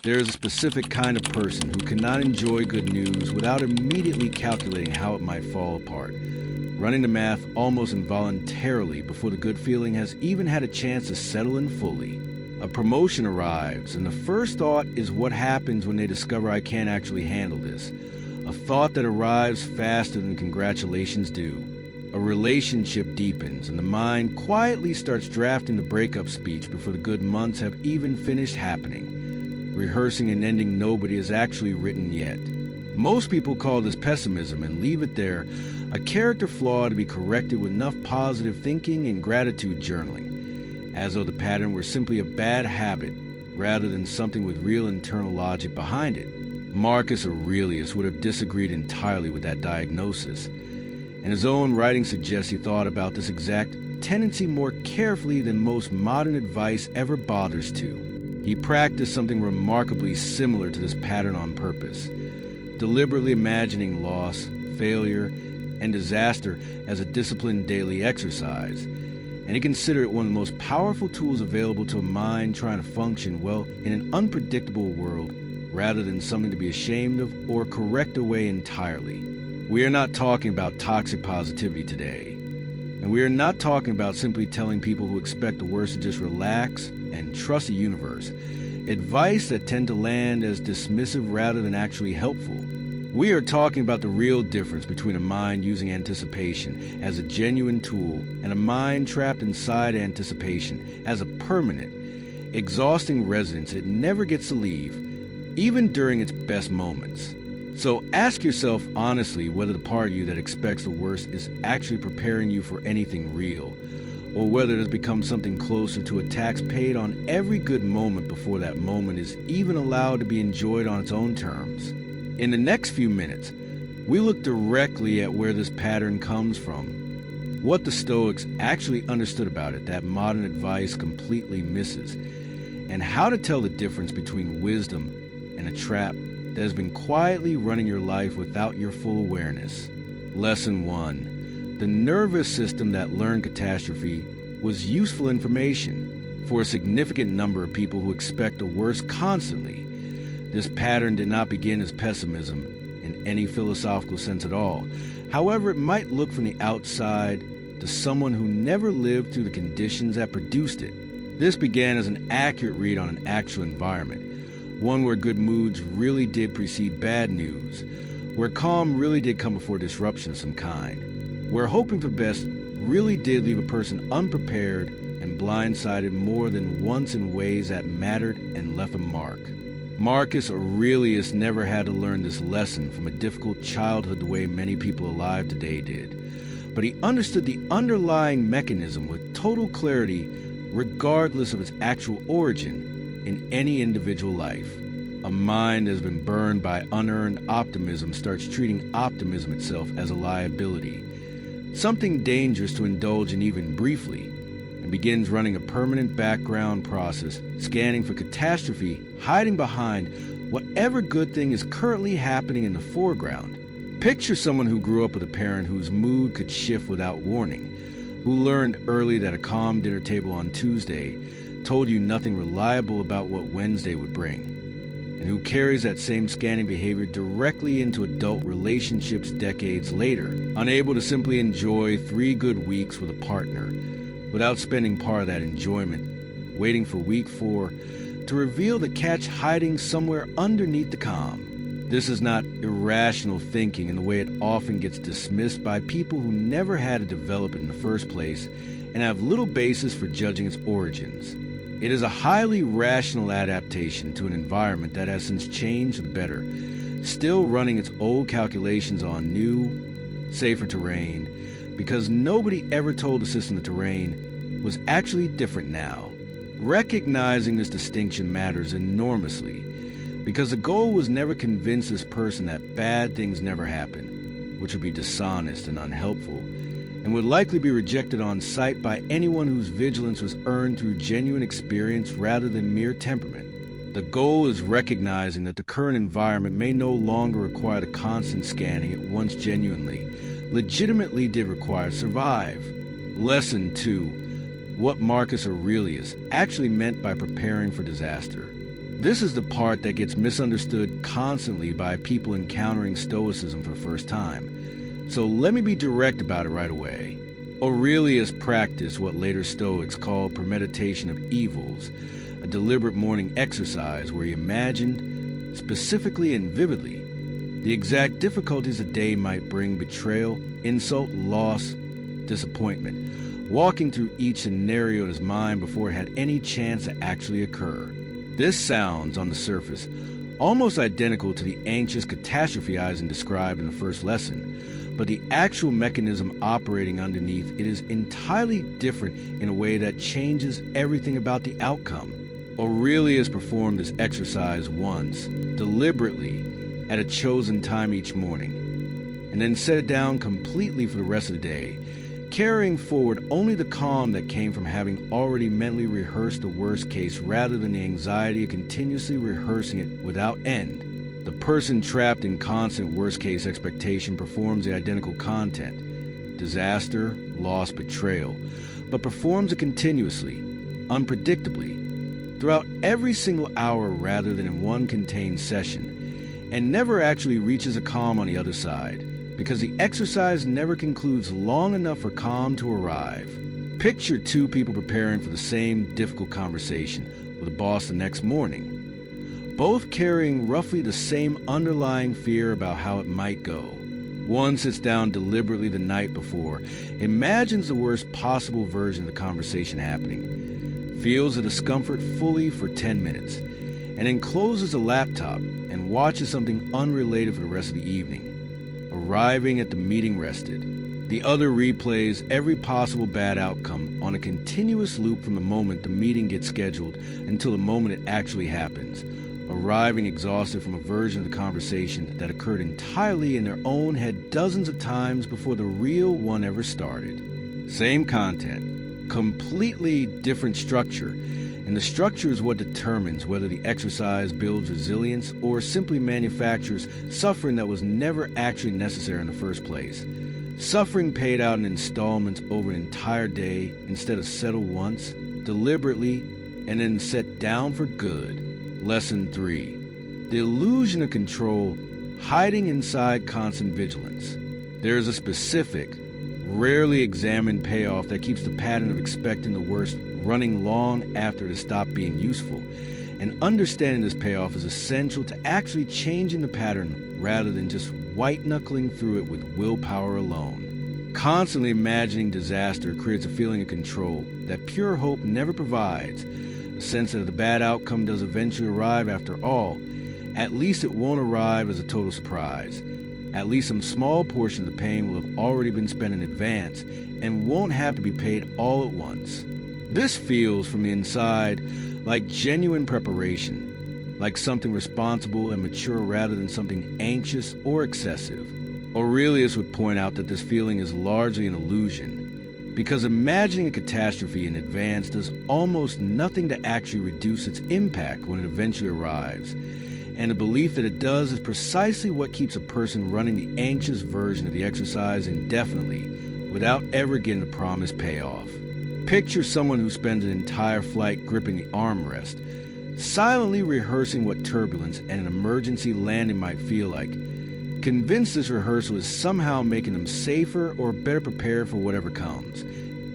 There is a specific kind of person who cannot enjoy good news without immediately calculating how it might fall apart, running the math almost involuntarily before the good feeling has even had a chance to settle in fully. A promotion arrives, and the first thought is what happens when they discover I can't actually handle this. A thought that arrives faster than congratulations do. A relationship deepens, and the mind quietly starts drafting the breakup speech before the good months have even finished happening. Rehearsing an ending nobody has actually written yet. Most people call this pessimism and leave it there, a character flaw to be corrected with enough positive thinking and gratitude journaling, as though the pattern were simply a bad habit rather than something with real internal logic behind it. Marcus Aurelius would have disagreed entirely with that diagnosis, and his own writing suggests he thought about this exact tendency more carefully than most modern advice ever bothers to. He practiced something remarkably similar to this pattern on purpose, deliberately imagining loss, failure, and disaster as a disciplined daily exercise, and he considered it one of the most powerful tools available to a mind trying to function well in an unpredictable world, rather than something to be ashamed of or correct away entirely. We are not talking about toxic positivity today, and we are not talking about simply telling people who expect the worst to just relax and trust the universe, advice that tend to land as dismissive rather than actually helpful. We are talking about the real difference between a mind using anticipation as a genuine tool and a mind trapped inside anticipation as a permanent, exhausting residence it never gets to leave, even during its best moments. So ask yourself honestly whether the part of you that expects the worst is actually preparing you for anything real, or whether it has become something closer to a tax paid on every good moment before that moment is even allowed to be enjoyed on its own terms. In the next few minutes, we look directly at where this pattern comes from, what the Stoics actually understood about it that modern advice completely misses, and how to tell the difference between wisdom and a trap that has been quietly running your life without your full awareness. Lesson 1. The nervous system that learned catastrophe was useful information for a significant number of people who expect the worst constantly. This pattern did not begin as pessimism in any philosophical sense at all. However, it might look from the outside to someone who never lived through the conditions that produced it. This began as an accurate read on an actual environment, one where good moods really did precede bad news, where calm really did come before disruption of some kind, where hoping for the best really did leave a person unprepared and blindsided more than once in ways that mattered and left a mark. Marcus Aurelius never had to learn this lesson from a difficult childhood the way many people alive today did, but he understood the underlying mechanism with total clarity regardless of its actual origin in any individual life. A mind that has been burned by unearned optimism starts treating optimism itself as a liability, something dangerous to indulge in even briefly, and begins running a permanent background process, scanning for catastrophe, hiding behind whatever good thing is currently happening in the foreground. Picture someone who grew up with a parent whose mood could shift without warning, who learned early that a calm dinner table on Tuesday told you nothing reliable about what Wednesday would bring, and who carries that same scanning behavior directly into adult relationships decades later, unable to simply enjoy 3 good weeks with a partner without spending part of that enjoyment waiting for week 4 to reveal the catch hiding somewhere underneath the calm. This is not irrational thinking in the way it often gets dismissed by people who never had to develop it in the first place and have little basis for judging its origins. It is a highly rational adaptation to an environment that has since changed for the better, still running its old calculations on new, safer terrain, because nobody ever told the system the terrain was actually different now. Recognizing this distinction matters enormously, because the goal was never convince this person that bad things never happen, which would be dishonest and unhelpful, and would likely be rejected on sight by anyone whose vigilance was earned through genuine experience rather than mere temperament. The goal is recognizing that the current environment may no longer require the constant scanning it once genuinely, legitimately did require to survive. Lesson 2. What Marcus Aurelius actually meant by preparing for disaster. This is the part that gets misunderstood constantly by people encountering Stoicism for the first time. So let me be direct about it right away. Aurelius practiced what later Stoics called premeditation of evils, a deliberate morning exercise where he imagined, specifically and vividly, the exact difficulties a day might bring: betrayal, insult, loss, disappointment, walking through each scenario in his mind before it had any chance to actually occur. This sounds, on the surface, almost identical to the anxious catastrophizing described in the first lesson, but the actual mechanism operating underneath it is entirely different in a way that changes everything about the outcome. Aurelius performed this exercise once, deliberately, at a chosen time each morning, and then set it down completely for the rest of the day, carrying forward only the calm that came from having already mentally rehearsed the worst case rather than the anxiety of continuously rehearsing it without end. The person trapped in constant worst-case expectation performs the identical content: disaster, loss, betrayal, but performs it continuously, unpredictably, throughout every single hour rather than in one contained session, and never actually reaches a calm on the other side, because the exercise never concludes long enough for calm to arrive. Picture two people preparing for the same difficult conversation with a boss the next morning, both carrying roughly the same underlying fear about how it might go. One sits down deliberately the night before, imagines the worst possible version of the conversation happening, feels the discomfort fully for 10 minutes, and then closes the laptop and watches something unrelated for the rest of the evening. Arriving at the meeting rested, the other replays every possible bad outcome on a continuous loop from the moment the meeting gets scheduled until the moment it actually happens, arriving exhausted from a version of the conversation that occurred entirely in their own head dozens of times before the real one ever started. Same content, completely different structure, and the structure is what determines whether the exercise builds resilience or simply manufactures suffering that was never actually necessary in the first place. Suffering paid out in installments over an entire day instead of settled once, deliberately, and then set down for good. Lesson 3. The illusion of control hiding inside constant vigilance. There is a specific, rarely examined payoff that keeps the pattern of expecting the worst running long after it has stopped being useful, and understanding this payoff is essential to actually changing the pattern rather than just white-knuckling through it with willpower alone. Constantly imagining disaster creates a feeling of control that pure hope never provides, a sense that if the bad outcome does eventually arrive after all, at least it won't arrive as a total surprise. At least some small portion of the pain will have already been spent in advance and won't have to be paid all at once. This feels from the inside like genuine preparation, like something responsible and mature rather than something anxious or excessive. Aurelius would point out that this feeling is largely an illusion, because imagining a catastrophe in advance does almost nothing to actually reduce its impact when it eventually arrives, and the belief that it does is precisely what keeps a person running the anxious version of the exercise indefinitely without ever getting the promised payoff. Picture someone who spends an entire flight gripping the armrest, silently rehearsing what turbulence and an emergency landing might feel like, convinced this rehearsal is somehow making them safer or better prepared for whatever comes,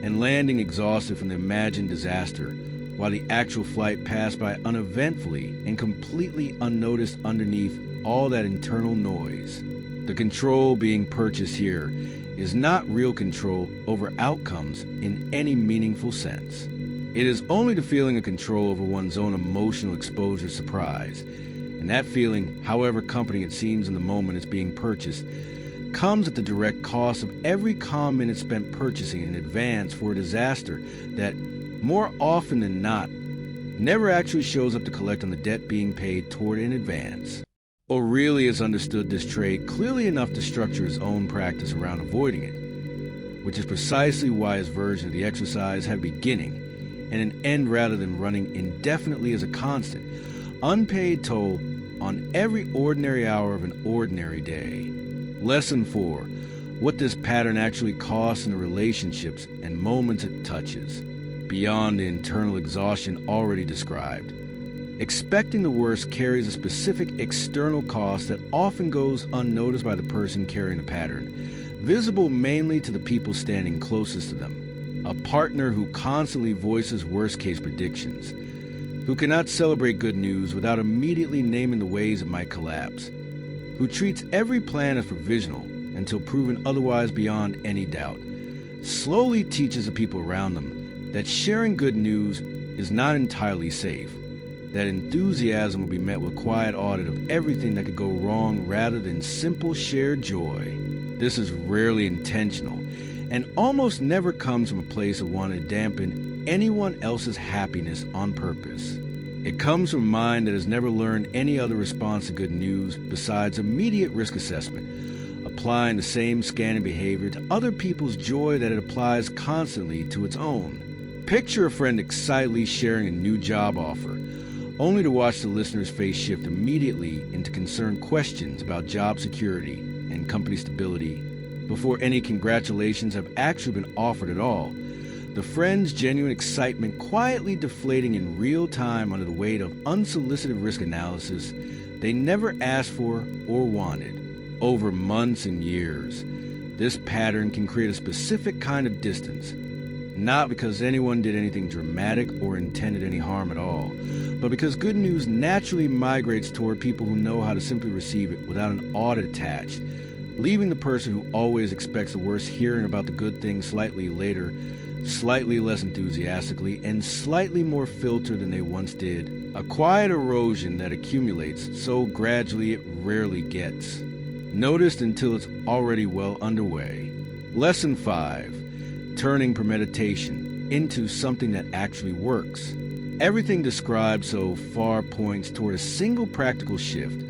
and landing exhausted from the imagined disaster, while the actual flight passed by uneventfully and completely unnoticed underneath all that internal noise. The control being purchased here is not real control over outcomes in any meaningful sense. It is only the feeling of control over one's own emotional exposure surprise, and that feeling, however comforting it seems in the moment it's being purchased, comes at the direct cost of every calm minute spent purchasing in advance for a disaster that, more often than not, never actually shows up to collect on the debt being paid toward in advance. Aurelius understood this trait clearly enough to structure his own practice around avoiding it, which is precisely why his version of the exercise had a beginning and an end rather than running indefinitely as a constant, unpaid toll on every ordinary hour of an ordinary day. Lesson 4. What this pattern actually costs in the relationships and moments it touches, beyond the internal exhaustion already described. Expecting the worst carries a specific external cost that often goes unnoticed by the person carrying the pattern, visible mainly to the people standing closest to them. A partner who constantly voices worst-case predictions, who cannot celebrate good news without immediately naming the ways it might collapse, who treats every plan as provisional until proven otherwise beyond any doubt, slowly teaches the people around them that sharing good news is not entirely safe, that enthusiasm will be met with quiet audit of everything that could go wrong rather than simple shared joy. This is rarely intentional and almost never comes from a place of wanting to dampen anyone else's happiness on purpose. It comes from a mind that has never learned any other response to good news besides immediate risk assessment, applying the same scanning behavior to other people's joy that it applies constantly to its own. Picture a friend excitedly sharing a new job offer, only to watch the listener's face shift immediately into concerned questions about job security and company stability before any congratulations have actually been offered at all. The friend's genuine excitement quietly deflating in real time under the weight of unsolicited risk analysis they never asked for or wanted. Over months and years, this pattern can create a specific kind of distance, not because anyone did anything dramatic or intended any harm at all, but because good news naturally migrates toward people who know how to simply receive it without an audit attached, leaving the person who always expects the worst hearing about the good thing slightly later, slightly less enthusiastically, and slightly more filtered than they once did. A quiet erosion that accumulates so gradually it rarely gets noticed until it's already well underway. Lesson 5. Turning premeditation into something that actually works. Everything described so far points toward a single practical shift,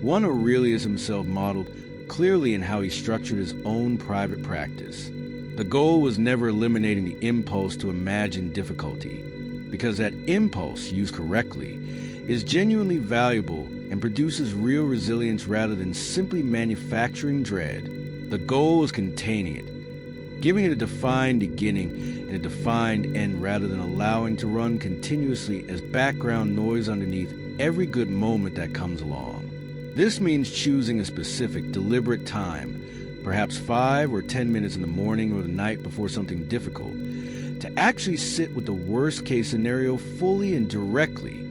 one Aurelius himself modeled clearly in how he structured his own private practice. The goal was never eliminating the impulse to imagine difficulty, because that impulse, used correctly, is genuinely valuable and produces real resilience rather than simply manufacturing dread. The goal is containing it, giving it a defined beginning and a defined end rather than allowing to run continuously as background noise underneath every good moment that comes along. This means choosing a specific, deliberate time, perhaps 5 or 10 minutes in the morning or the night before something difficult, to actually sit with the worst-case scenario fully and directly,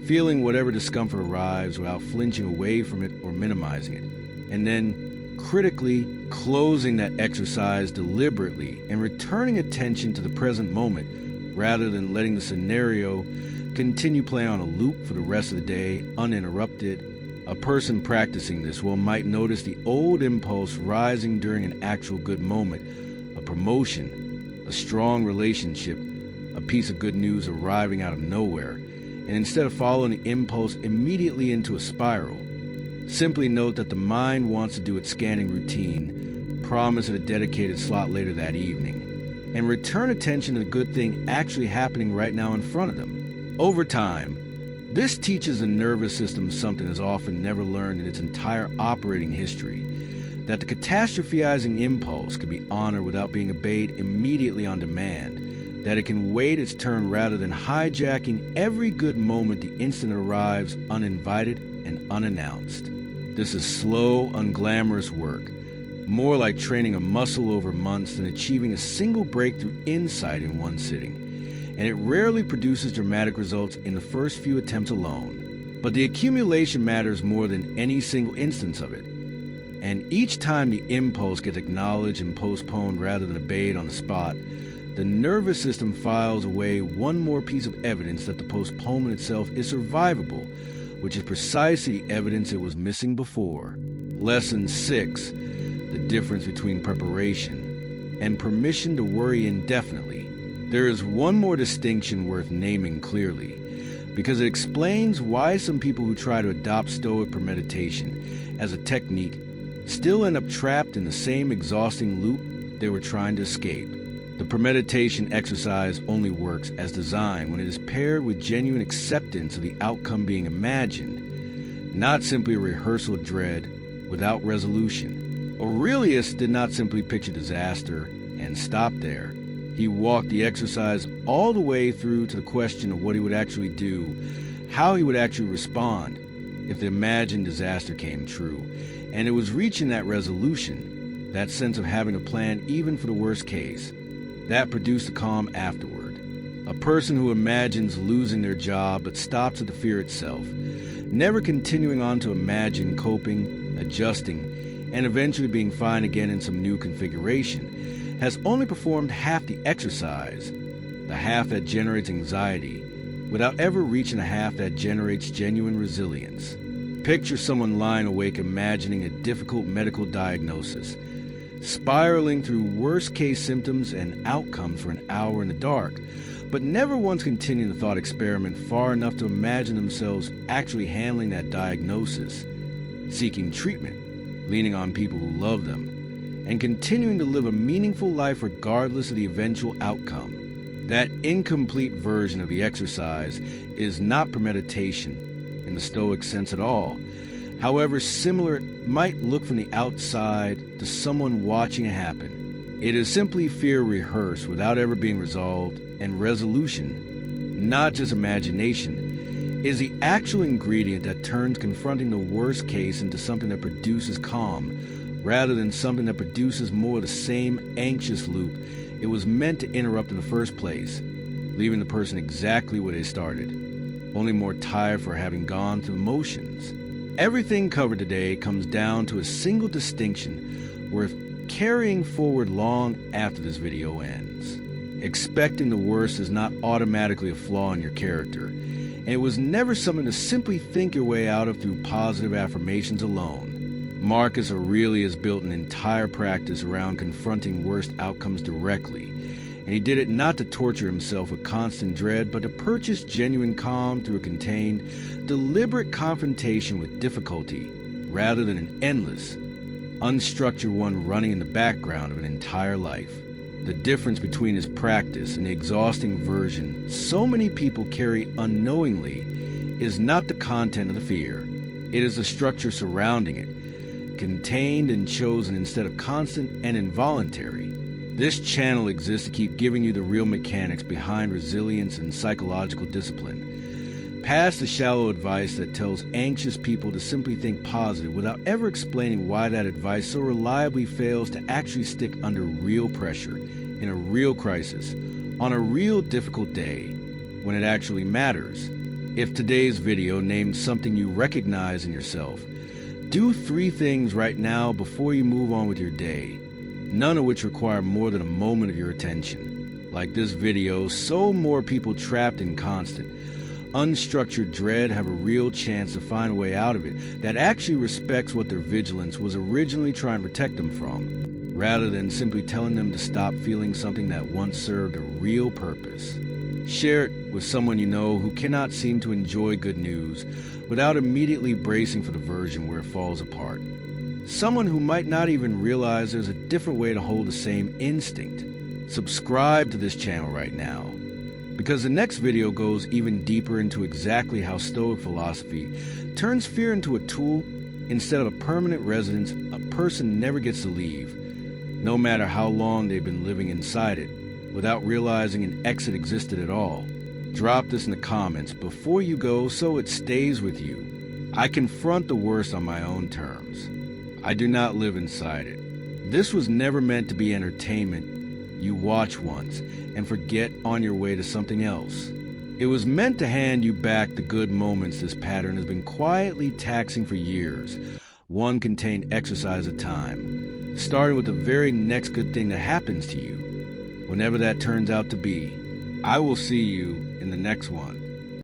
feeling whatever discomfort arrives without flinching away from it or minimizing it, and then critically closing that exercise deliberately and returning attention to the present moment rather than letting the scenario continue playing on a loop for the rest of the day uninterrupted. A person practicing this might notice the old impulse rising during an actual good moment, a promotion, a strong relationship, a piece of good news arriving out of nowhere, and instead of following the impulse immediately into a spiral, simply note that the mind wants to do its scanning routine, promise it a dedicated slot later that evening, and return attention to the good thing actually happening right now in front of them. Over time, this teaches the nervous system something that's often never learned in its entire operating history, that the catastrophizing impulse can be honored without being obeyed immediately on demand, that it can wait its turn rather than hijacking every good moment the instant it arrives uninvited and unannounced. This is slow, unglamorous work, more like training a muscle over months than achieving a single breakthrough insight in one sitting. And it rarely produces dramatic results in the first few attempts alone. But the accumulation matters more than any single instance of it. And each time the impulse gets acknowledged and postponed rather than obeyed on the spot, the nervous system files away one more piece of evidence that the postponement itself is survivable, which is precisely the evidence it was missing before. Lesson 6. The difference between preparation and permission to worry indefinitely. There is one more distinction worth naming clearly, because it explains why some people who try to adopt Stoic premeditation as a technique still end up trapped in the same exhausting loop they were trying to escape. The premeditation exercise only works as designed when it is paired with genuine acceptance of the outcome being imagined, not simply a rehearsal of dread without resolution. Aurelius did not simply picture disaster and stop there. He walked the exercise all the way through to the question of what he would actually do, how he would actually respond if the imagined disaster came true. And it was reaching that resolution, that sense of having a plan even for the worst case, that produced a calm afterward. A person who imagines losing their job but stops at the fear itself, never continuing on to imagine coping, adjusting, and eventually being fine again in some new configuration, has only performed half the exercise, the half that generates anxiety, without ever reaching the half that generates genuine resilience. Picture someone lying awake imagining a difficult medical diagnosis, spiraling through worst-case symptoms and outcomes for an hour in the dark, but never once continuing the thought experiment far enough to imagine themselves actually handling that diagnosis, seeking treatment, leaning on people who love them, and continuing to live a meaningful life regardless of the eventual outcome. That incomplete version of the exercise is not premeditation in the Stoic sense at all. However similar it might look from the outside to someone watching it happen. It is simply fear rehearsed without ever being resolved, and resolution, not just imagination, is the actual ingredient that turns confronting the worst case into something that produces calm, rather than something that produces more of the same anxious loop it was meant to interrupt in the first place, leaving the person exactly where they started, only more tired for having gone through the motions. Everything covered today comes down to a single distinction worth carrying forward long after this video ends. Expecting the worst is not automatically a flaw in your character, and it was never something to simply think your way out of through positive affirmations alone. Marcus Aurelius built an entire practice around confronting worst outcomes directly, and he did it not to torture himself with constant dread, but to purchase genuine calm through a contained, deliberate confrontation with difficulty, rather than an endless, unstructured one running in the background of an entire life. The difference between his practice and the exhausting version so many people carry unknowingly is not the content of the fear. It is the structure surrounding it, contained and chosen instead of constant and involuntary. This channel exists to keep giving you the real mechanics behind resilience and psychological discipline, past the shallow advice that tells anxious people to simply think positive without ever explaining why that advice so reliably fails to actually stick under real pressure, in a real crisis, on a real difficult day, when it actually matters. If today's video names something you recognize in yourself, do 3 things right now before you move on with your day, none of which require more than a moment of your attention. Like this video, so more people trapped in constant, unstructured dread have a real chance to find a way out of it that actually respects what their vigilance was originally trying to protect them from, rather than simply telling them to stop feeling something that once served a real purpose. Share it with someone you know who cannot seem to enjoy good news without immediately bracing for the version where it falls apart. Someone who might not even realize there's a different way to hold the same instinct. Subscribe to this channel right now, because the next video goes even deeper into exactly how Stoic philosophy turns fear into a tool instead of a permanent residence a person never gets to leave, no matter how long they've been living inside it, without realizing an exit existed at all. Drop this in the comments before you go so it stays with you. I confront the worst on my own terms. I do not live inside it. This was never meant to be entertainment you watch once and forget on your way to something else. It was meant to hand you back the good moments this pattern has been quietly taxing for years, one contained exercise at a time, starting with the very next good thing that happens to you, whenever that turns out to be. I will see you in the next one.